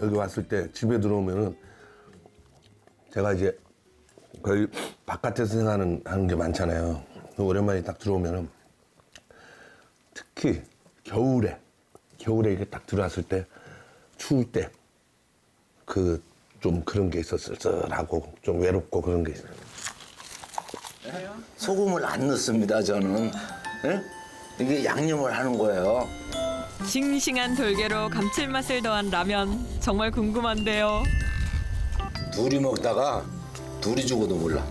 여기 왔을 때 집에 들어오면은 제가 이제 거의 바깥에서 생활하는 게 많잖아요. 오랜만에 딱 들어오면은 특히 겨울에 이렇게 딱 들어왔을 때 추울 때 좀 그런 게 있어 쓸쓸하고 좀 외롭고 그런 게 있어요. 소금을 안 넣습니다, 저는. 예? 이게 양념을 하는 거예요. 싱싱한 돌게로 감칠맛을 더한 라면 정말 궁금한데요. 둘이 먹다가 둘이 죽어도 몰라.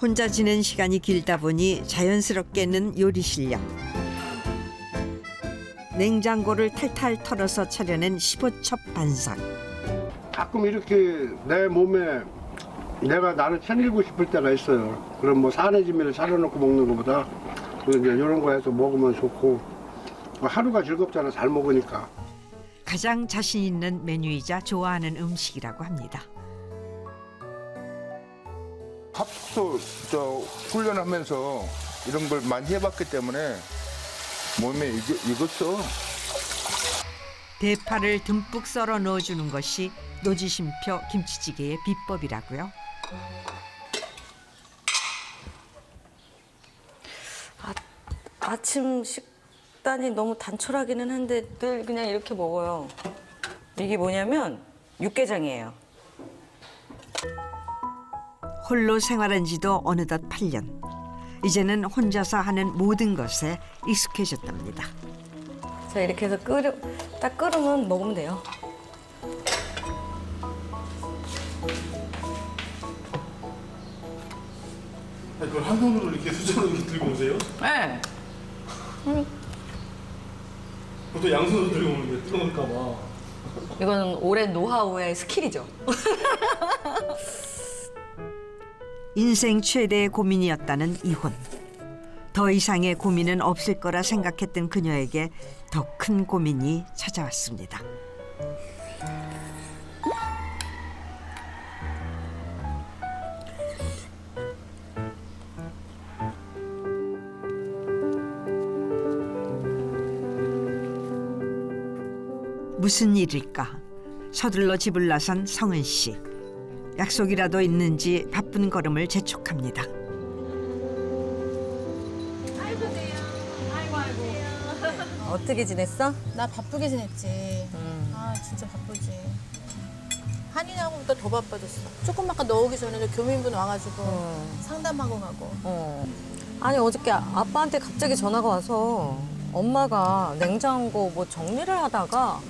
혼자 지낸 시간이 길다 보니 자연스럽게는 요리 실력. 냉장고를 탈탈 털어서 차려낸 15첩 반삭. 가끔 이렇게 내 몸에 내가 나를 챙기고 싶을 때가 있어요. 그럼 뭐 사내지미를 차려놓고 먹는 것보다 이제 이런 거 해서 먹으면 좋고 하루가 즐겁잖아, 잘 먹으니까. 가장 자신 있는 메뉴이자 좋아하는 음식이라고 합니다. 합숙도 훈련하면서 이런 걸 많이 해봤기 때문에 몸에 익었어. 대파를 듬뿍 썰어 넣어주는 것이 노지심표 김치찌개의 비법이라고요. 아침 식단이 너무 단촐하기는 한데 늘 그냥 이렇게 먹어요. 이게 뭐냐면 육개장이에요. 홀로 생활한 지도 어느덧 8년. 이제는 혼자서 하는 모든 것에 익숙해졌답니다. 자, 이렇게 해서 딱 끓으면 먹으면 돼요. 그걸 한 손으로 이렇게 수저로 이렇게 들고 오세요? 네. 보통 양손으로 들고 오는데 뜨거울까 봐. 이거는 오랜 노하우의 스킬이죠. 인생 최대의 고민이었다는 이혼. 더 이상의 고민은 없을 거라 생각했던 그녀에게 더 큰 고민이 찾아왔습니다. 무슨 일일까? 서둘러 집을 나선 성은 씨. 약속이라도 있는지 바쁜 걸음을 재촉합니다. 어떻게 지냈어? 나 바쁘게 지냈지. 아 진짜 바쁘지. 한인하고보다 더 바빠졌어. 조금만 넣기 전에도 교민분 와가지고 상담하고 가고. 아니 어저께 아빠한테 갑자기 전화가 와서 엄마가 냉장고 뭐 정리를 하다가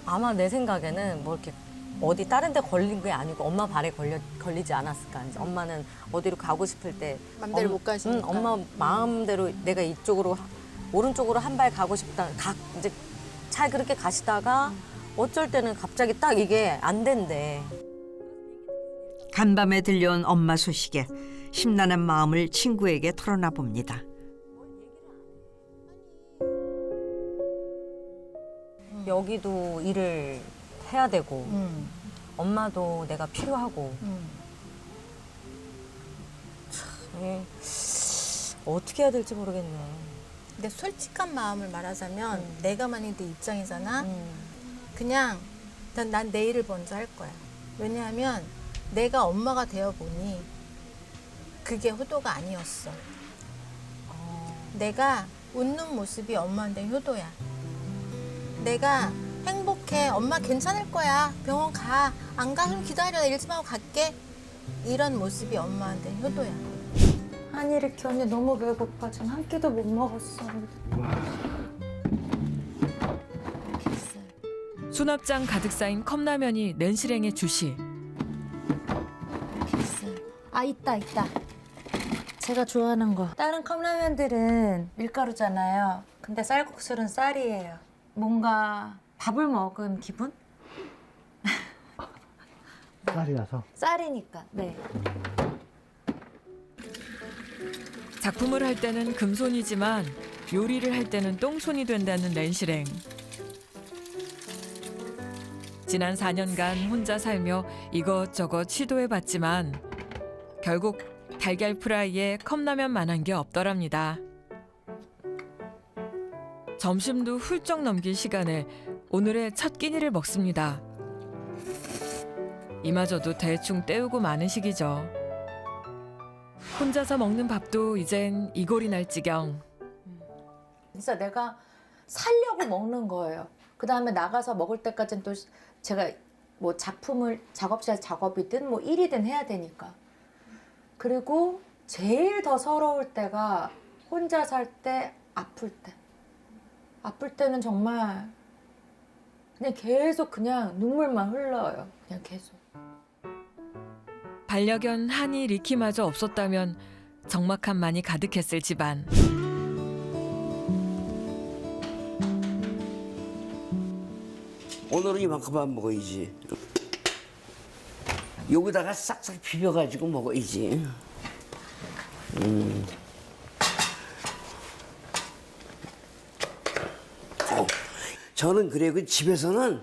아마 내 생각에는 뭐 이렇게 어디 다른 데 걸린 게 아니고 엄마 발에 걸리지 않았을까. 이제 엄마는 어디로 가고 싶을 때 맘대로 못 가시니까. 엄마 마음대로 내가 이쪽으로 오른쪽으로 한 발 가고 싶다. 이제 잘 그렇게 가시다가 어쩔 때는 갑자기 딱 이게 안 된대. 간밤에 들려온 엄마 소식에 심란한 마음을 친구에게 털어놔 봅니다. 여기도 일을 해야 되고 엄마도 내가 필요하고 참, 어떻게 해야 될지 모르겠네. 근데 솔직한 마음을 말하자면 내가 만약 내 입장이잖아. 그냥 일단 난 내 일을 먼저 할 거야. 왜냐하면 내가 엄마가 되어 보니 그게 효도가 아니었어. 내가 웃는 모습이 엄마한테 효도야. 내가 행복해. 엄마 괜찮을 거야. 병원 가. 안 가? 좀 기다려. 나 일 좀 하고 갈게. 이런 모습이 엄마한테 효도야. 아니 이렇게 언니 너무 배고파. 지금 한 끼도 못 먹었어. 수납장 가득 쌓인 컵라면이 낸실행의 주시. 아 있다. 제가 좋아하는 거. 다른 컵라면들은 밀가루잖아요. 근데 쌀국수는 쌀이에요. 뭔가 밥을 먹은 기분? 쌀이라서. 쌀이니까. 네. 작품을 할 때는 금손이지만 요리를 할 때는 똥손이 된다는 낸실행. 지난 4년간 혼자 살며 이것저것 시도해봤지만 결국 달걀 프라이에 컵라면만한 게 없더랍니다. 점심도 훌쩍 넘긴 시간에 오늘의 첫 끼니를 먹습니다. 이마저도 대충 때우고 마는 시기죠. 혼자서 먹는 밥도 이젠 이골이 날 지경. 진짜 내가 살려고 먹는 거예요. 그 다음에 나가서 먹을 때까지는 또 제가 뭐 작업실 작업이든 뭐 일이든 해야 되니까. 그리고 제일 더 서러울 때가 혼자 살 때 아플 때. 아플 때는 정말 그냥 계속 그냥 눈물만 흘러요. 그냥 계속. 반려견 하니 리키마저 없었다면 적막함만이 가득했을 집안. 오늘은 이만큼만 먹어야지. 여기다가 싹싹 비벼가지고 먹어야지. 저는 그래 그 집에서는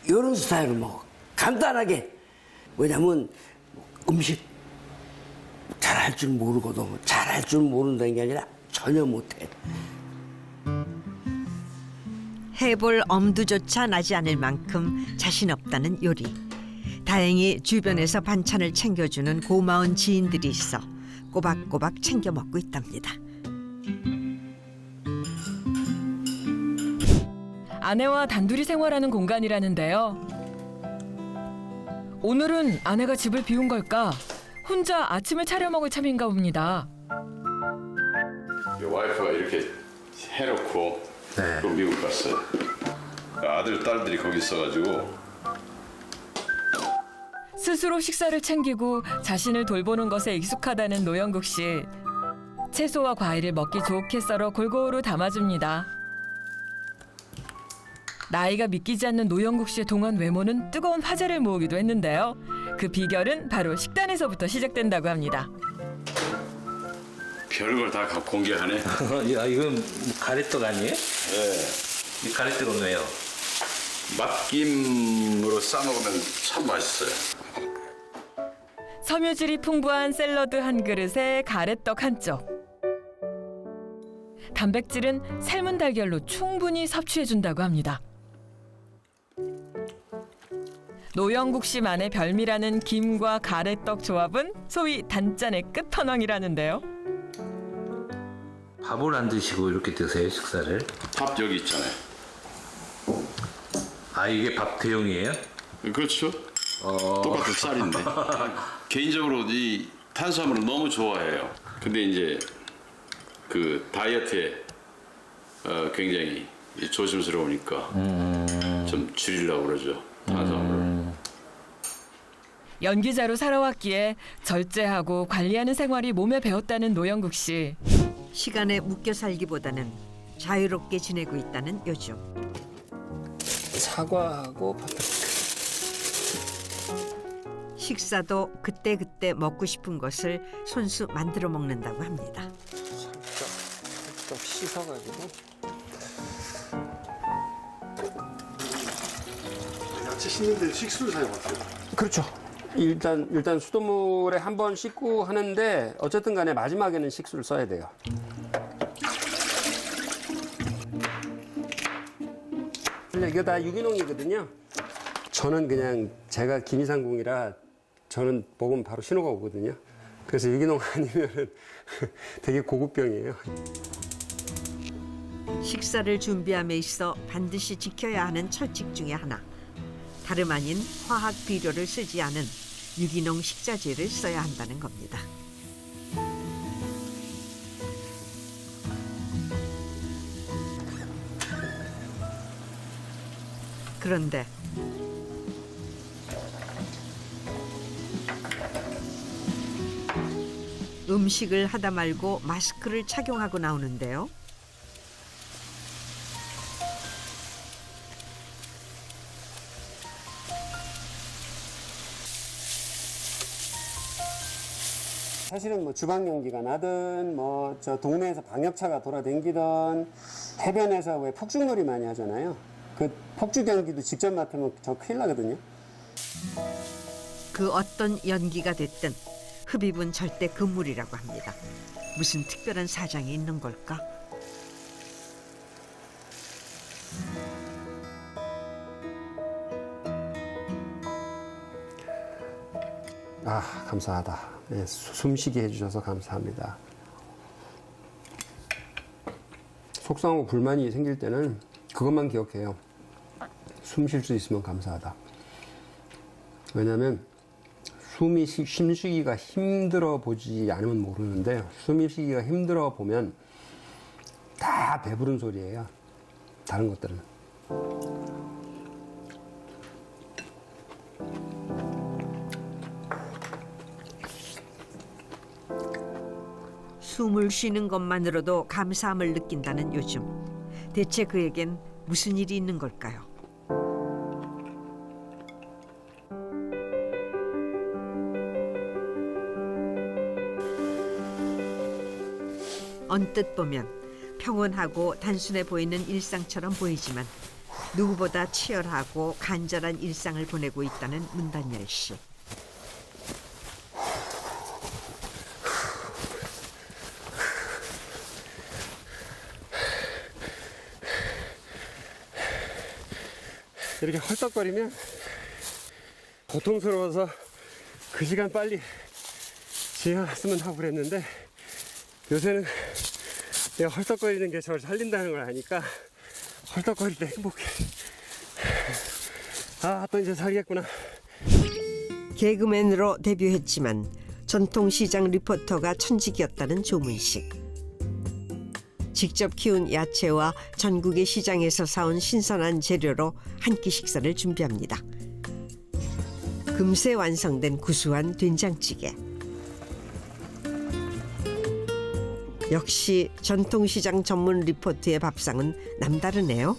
이런 스타일로 먹어. 간단하게. 왜냐면 음식 잘할 줄 모르거든. 잘할 줄 모른다는 게 아니라 전혀 못해. 해볼 엄두조차 나지 않을 만큼 자신 없다는 요리. 다행히 주변에서 반찬을 챙겨주는 고마운 지인들이 있어 꼬박꼬박 챙겨 먹고 있답니다. 아내와 단둘이 생활하는 공간이라는데요. 오늘은 아내가 집을 비운 걸까? 혼자 아침을 차려 먹을 참인가 봅니다. 와이프가 이렇게 해놓고 또 미국 갔어요. 아들, 딸들이 거기 있어가지고 스스로 식사를 챙기고 자신을 돌보는 것에 익숙하다는 노영국 씨. 채소와 과일을 먹기 좋게 썰어 골고루 담아줍니다. 나이가 믿기지 않는 노영국 씨의 동안 외모는 뜨거운 화제를 모으기도 했는데요. 그 비결은 바로 식단에서부터 시작된다고 합니다. 별걸 다 공개하네. 야, 이건 가래떡 아니에요? 네. 이 가래떡은 왜요? 맛김으로 싸먹으면 참 맛있어요. 섬유질이 풍부한 샐러드 한 그릇에 가래떡 한 쪽. 단백질은 삶은 달걀로 충분히 섭취해준다고 합니다. 노영국 씨만의 별미라는 김과 가래떡 조합은 소위 단짠의 끝판왕이라는데요. 밥을 안 드시고 이렇게 드세요, 식사를? 밥 여기 있잖아요. 아, 이게 밥 대용이에요? 그렇죠. 똑같은 쌀인데. 개인적으로 이 탄수화물을 너무 좋아해요. 근데 이제 그 다이어트에 굉장히 조심스러우니까 좀 줄이려고 그러죠. 탄수화물을. 연기자로 살아왔기에 절제하고 관리하는 생활이 몸에 배었다는 노영국 씨. 시간에 묶여 살기보다는 자유롭게 지내고 있다는 요즘. 사과하고 파프리카. 식사도 그때그때 먹고 싶은 것을 손수 만들어 먹는다고 합니다. 살짝 씻어가지고. 야채 씻는데 식수를 사용하세요? 그렇죠. 일단 수돗물에 한 번 씻고 하는데 어쨌든 간에 마지막에는 식수를 써야 돼요. 이거 다 유기농이거든요. 저는 그냥 제가 김이상궁이라 저는 먹으면 바로 신호가 오거든요. 그래서 유기농 아니면은 되게 고급병이에요. 식사를 준비함에 있어 반드시 지켜야 하는 철칙 중에 하나. 다름 아닌 화학 비료를 쓰지 않은 유기농 식자재를 써야 한다는 겁니다. 그런데 음식을 하다 말고 마스크를 착용하고 나오는데요. 사실은 뭐 주방 연기가 나든 뭐 저 동네에서 방역차가 돌아다니던 해변에서 왜 폭죽놀이 많이 하잖아요. 그 폭죽 연기도 직접 맡으면 저 큰일 나거든요. 그 어떤 연기가 됐든 흡입은 절대 금물이라고 합니다. 무슨 특별한 사정이 있는 걸까? 감사하다. 네, 숨쉬게 해주셔서 감사합니다. 속상하고 불만이 생길 때는 그것만 기억해요. 숨 쉴 수 있으면 감사하다. 왜냐면 숨쉬기가 힘들어 보지 않으면 모르는데 숨쉬기가 힘들어 보면 다 배부른 소리예요. 다른 것들은. 숨을 쉬는 것만으로도 감사함을 느낀다는 요즘. 대체 그에겐 무슨 일이 있는 걸까요? 언뜻 보면 평온하고 단순해 보이는 일상처럼 보이지만 누구보다 치열하고 간절한 일상을 보내고 있다는 문단열 씨. 이렇게 헐떡거리면 고통스러워서 그 시간 빨리 지나갔으면 하고 그랬는데 요새는 내가 헐떡거리는 게 저를 살린다는 걸 아니까 헐떡거릴 때 행복해. 또 이제 살겠구나. 개그맨으로 데뷔했지만 전통시장 리포터가 천직이었다는 조문식. 직접 키운 야채와 전국의 시장에서 사온 신선한 재료로 한 끼 식사를 준비합니다. 금세 완성된 구수한 된장찌개. 역시 전통시장 전문 리포터의 밥상은 남다르네요.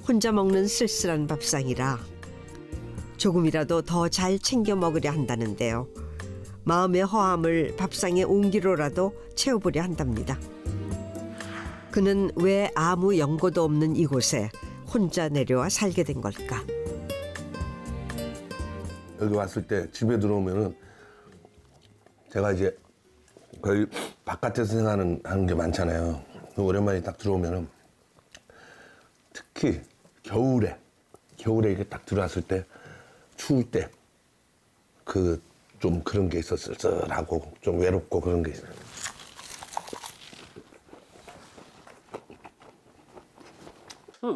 혼자 먹는 쓸쓸한 밥상이라 조금이라도 더 잘 챙겨 먹으려 한다는데요. 마음의 허함을 밥상에 옹기로라도 채워보려 한답니다. 그는 왜 아무 연고도 없는 이곳에 혼자 내려와 살게 된 걸까? 여기 왔을 때 집에 들어오면은 제가 이제 거의 바깥에서 생활하는 게 많잖아요. 오랜만에 딱 들어오면은 특히 겨울에 이렇게 딱 들어왔을 때 추울 때 좀 그런 게 있어. 쓸쓸하고 좀 외롭고 그런 게 있어요.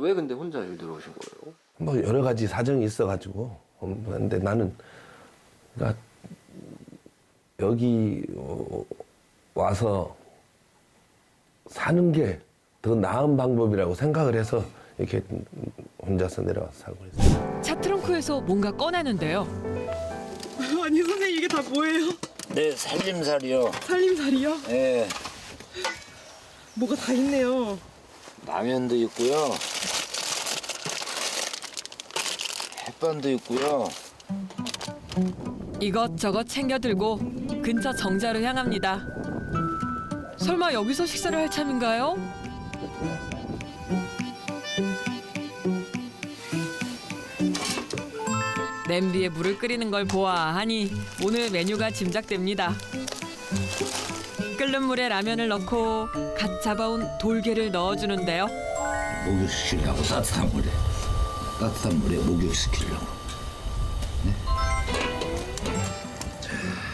왜 근데 혼자 여기 들어오신 거예요? 뭐 여러 가지 사정이 있어가지고. 근데 나는 그러니까 여기 와서 사는 게 더 나은 방법이라고 생각을 해서 이렇게 혼자서 내려와서 살고 있어요. 차 트렁크에서 뭔가 꺼내는데요. 아니 선생님 이게 다 뭐예요? 네, 살림살이요. 살림살이요? 예. 뭐가 다 있네요. 라면도 있고요. 햇반도 있고요. 이것저것 챙겨 들고 근처 정자로 향합니다. 설마 여기서 식사를 할 참인가요? 냄비에 물을 끓이는 걸 보아하니 오늘 메뉴가 짐작됩니다. 끓는 물에 라면을 넣고 갓 잡아온 돌게를 넣어주는데요. 목욕시키려고 따뜻한 물에 목욕시키려고.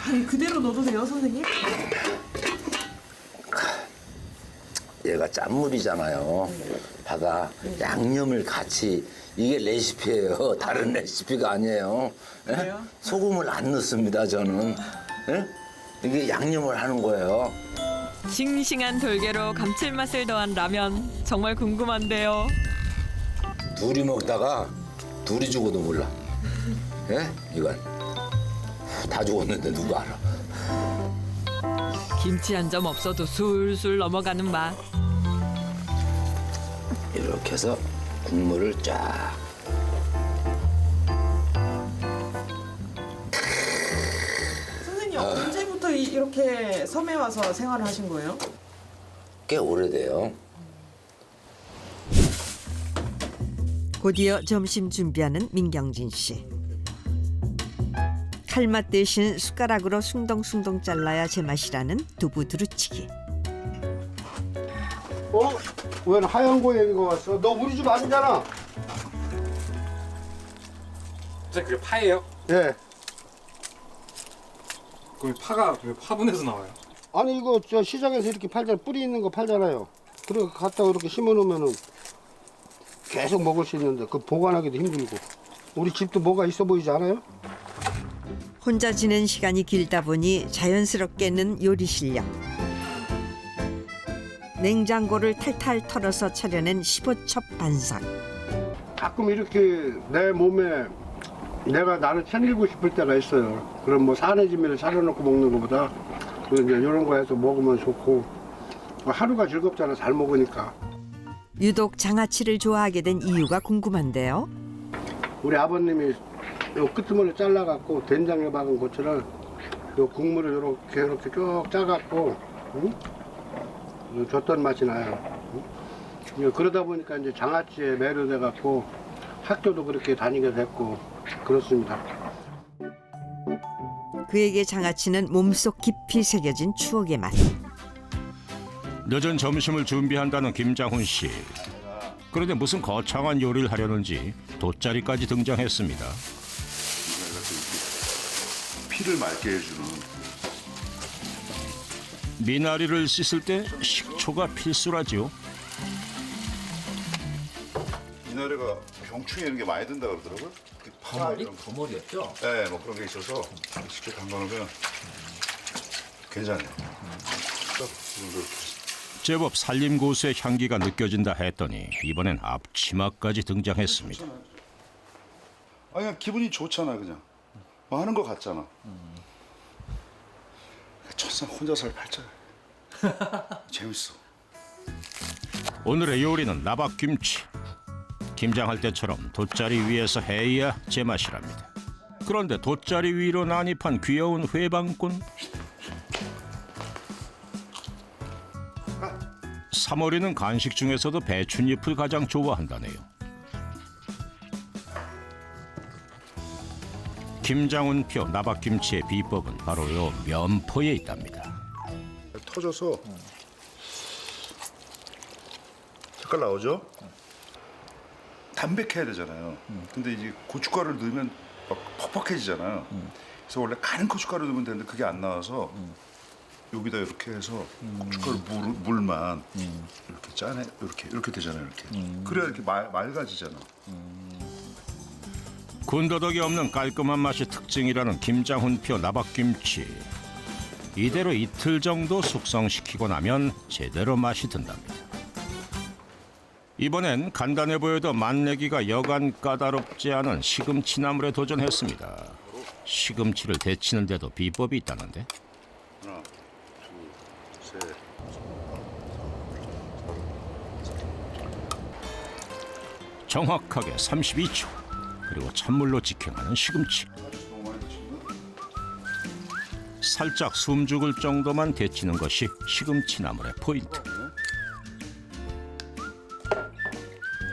아니 그대로 넣어도 돼요 선생님? 얘가 짠물이잖아요. 바다 양념을 같이 이게 레시피예요. 다른 레시피가 아니에요. 예? 소금을 안 넣습니다 저는. 예? 이게 양념을 하는 거예요. 싱싱한 돌게로 감칠맛을 더한 라면 정말 궁금한데요. 둘이 먹다가 둘이 죽어도 몰라. 예? 이건 다 죽었는데 누가 알아. 김치 한 점 없어도 술술 넘어가는 맛. 이렇게 해서 국물을 쫙. 선생님 언제부터 이렇게 섬에 와서 생활을 하신 거예요? 꽤 오래돼요. 곧이어 점심 준비하는 민경진 씨. 칼맛 대신 숟가락으로 숭덩숭덩 잘라야 제맛이라는 두부 두루치기. 웬 하얀 고양이가 왔어? 너 우리 집 아니잖아. 선생님 그게 파예요? 예. 그럼 파가 왜 화분에서 나와요? 아니 이거 저 시장에서 이렇게 팔잖아. 뿌리 있는 거 팔잖아요. 그리고 갖다가 이렇게 심어놓으면은 계속 먹을 수 있는데 그 보관하기도 힘들고. 우리 집도 뭐가 있어 보이지 않아요? 혼자 지낸 시간이 길다 보니 자연스럽게는 요리 실력. 냉장고를 탈탈 털어서 차려낸 15첩 반상. 가끔 이렇게 내 몸에 내가 나를 챙기고 싶을 때가 있어요. 그럼 뭐 사내지미를 차려놓고 먹는 것보다 이제 이런 거 해서 먹으면 좋고 하루가 즐겁잖아. 잘 먹으니까. 유독 장아찌를 좋아하게 된 이유가 궁금한데요. 우리 아버님이 요 끄트머리 잘라갖고 된장에 박은 고추를 요 국물을 이렇게 쭉 짜갖고 응? 줬던 맛이 나요. 응? 그러다 보니까 이제 장아찌에 매료돼갖고 학교도 그렇게 다니게 됐고 그렇습니다. 그에게 장아찌는 몸속 깊이 새겨진 추억의 맛. 늦은 점심을 준비한다는 김장훈 씨. 그런데 무슨 거창한 요리를 하려는지 돗자리까지 등장했습니다. 피를 맑게 해주는. 미나리를 씻을 때 식초가 필수라지요. 미나리가 병충해 이런 게 많이 든다 그러더라고요. 거머리였죠? 네, 뭐 그런 게 있어서 직접 담가놓으면 괜찮아요. 제법 살림 고수의 향기가 느껴진다 했더니 이번엔 앞치마까지 등장했습니다. 아니 그냥 기분이 좋잖아 그냥. 뭐 하는 거 같잖아. 천상 혼자 살 팔자. 재밌어. 오늘의 요리는 나박김치. 김장할 때처럼 돗자리 위에서 해야 제맛이랍니다. 그런데 돗자리 위로 난입한 귀여운 회방꾼. 사머리는 간식 중에서도 배춧잎을 가장 좋아한다네요. 김장훈표 나박김치의 비법은 바로 요 면포에 있답니다. 터져서 색깔 나오죠? 담백해야 되잖아요. 근데 이제 고춧가루를 넣으면 막 퍽퍽해지잖아요. 그래서 원래 가는 고춧가루 넣으면 되는데 그게 안 나와서 여기다 이렇게 해서 고춧가루 물만 이렇게 짜내 이렇게 되잖아요. 이렇게 그래야 이렇게 맑아지잖아. 군더더기 없는 깔끔한 맛이 특징이라는 김장훈표 나박김치. 이대로 이틀 정도 숙성시키고 나면 제대로 맛이 든답니다. 이번엔 간단해 보여도 맛내기가 여간 까다롭지 않은 시금치 나물에 도전했습니다. 시금치를 데치는 데도 비법이 있다는데. 하나, 둘, 셋. 정확하게 32초. 그리고 찬물로 직행하는 시금치. 살짝 숨 죽을 정도만 데치는 것이 시금치 나물의 포인트.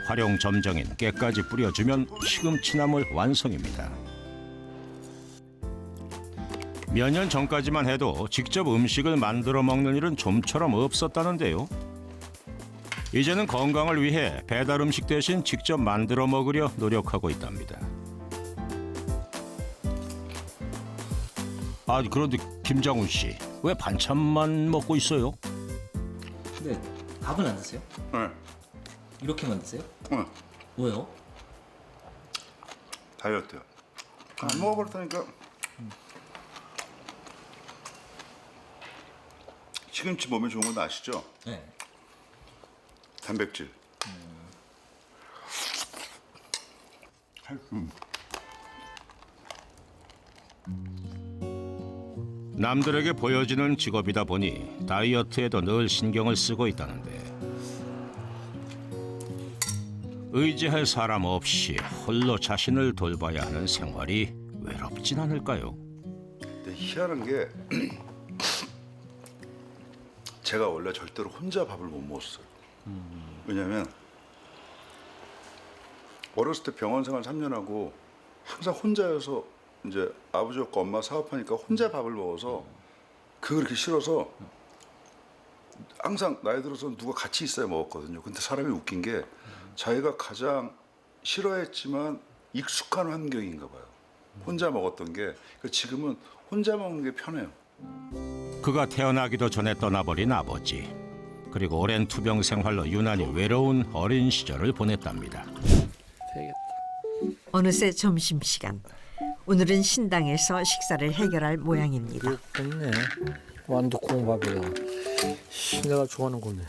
활용 점정인 깨까지 뿌려주면 시금치 나물 완성입니다. 몇 년 전까지만 해도 직접 음식을 만들어 먹는 일은 좀처럼 없었다는데요. 이제는 건강을 위해 배달 음식 대신 직접 만들어 먹으려 노력하고 있답니다. 아, 그런데 김장훈 씨, 왜 반찬만 먹고 있어요? 근데 밥은 안 드세요? 네. 이렇게만 드세요? 네. 왜요? 다이어트요. 안 먹어버렸다니까. 시금치 몸에 좋은 건 아시죠? 네. 단백질. 남들에게 보여지는 직업이다 보니 다이어트에도 늘 신경을 쓰고 있다는데, 의지할 사람 없이 홀로 자신을 돌봐야 하는 생활이 외롭진 않을까요? 근데 희한한 게 제가 원래 절대로 혼자 밥을 못 먹었어요. 왜냐면 어렸을 때 병원 생활 3년 하고 항상 혼자여서 이제 아버지 없고 엄마 사업하니까 혼자 밥을 먹어서 그거 그렇게 싫어서 항상 나이 들어서 누가 같이 있어야 먹었거든요. 근데 사람이 웃긴 게 자기가 가장 싫어했지만 익숙한 환경인가 봐요. 혼자 먹었던 게 지금은 혼자 먹는 게 편해요. 그가 태어나기도 전에 떠나버린 아버지. 그리고 오랜 투병 생활로 유난히 외로운 어린 시절을 보냈답니다. 어느새 점심시간. 오늘은 신당에서 식사를 해결할 모양입니다. 됐네. 완두콩밥이야. 내가 좋아하는 거네.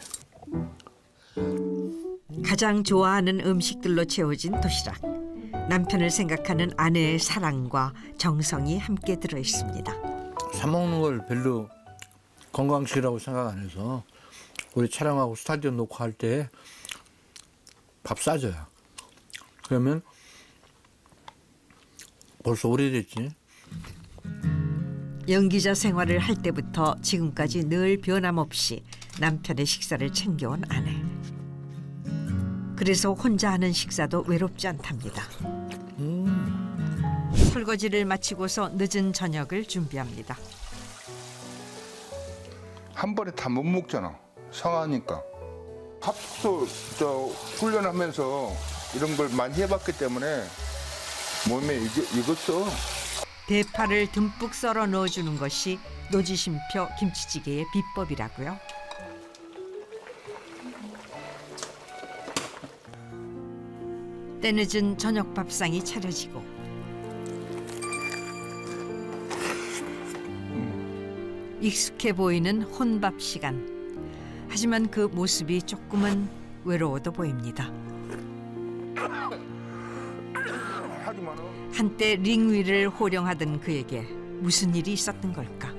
가장 좋아하는 음식들로 채워진 도시락. 남편을 생각하는 아내의 사랑과 정성이 함께 들어 있습니다. 사 먹는 걸 별로 건강식이라고 생각 안 해서 우리 촬영하고 스타디오 녹화할 때 밥 싸줘요. 그러면 벌써 오래됐지. 연기자 생활을 할 때부터 지금까지 늘 변함없이 남편의 식사를 챙겨온 아내. 그래서 혼자 하는 식사도 외롭지 않답니다. 설거지를 마치고서 늦은 저녁을 준비합니다. 한 번에 다 못 먹잖아. 상하니까. 합숙소 훈련하면서 이런 걸 많이 해봤기 때문에 몸에 익었어. 대파를 듬뿍 썰어 넣어주는 것이 노지심표 김치찌개의 비법이라고요. 때늦은 저녁 밥상이 차려지고 익숙해 보이는 혼밥 시간. 하지만 그 모습이 조금은 외로워도 보입니다. 한때 링 위를 호령하던 그에게 무슨 일이 있었던 걸까?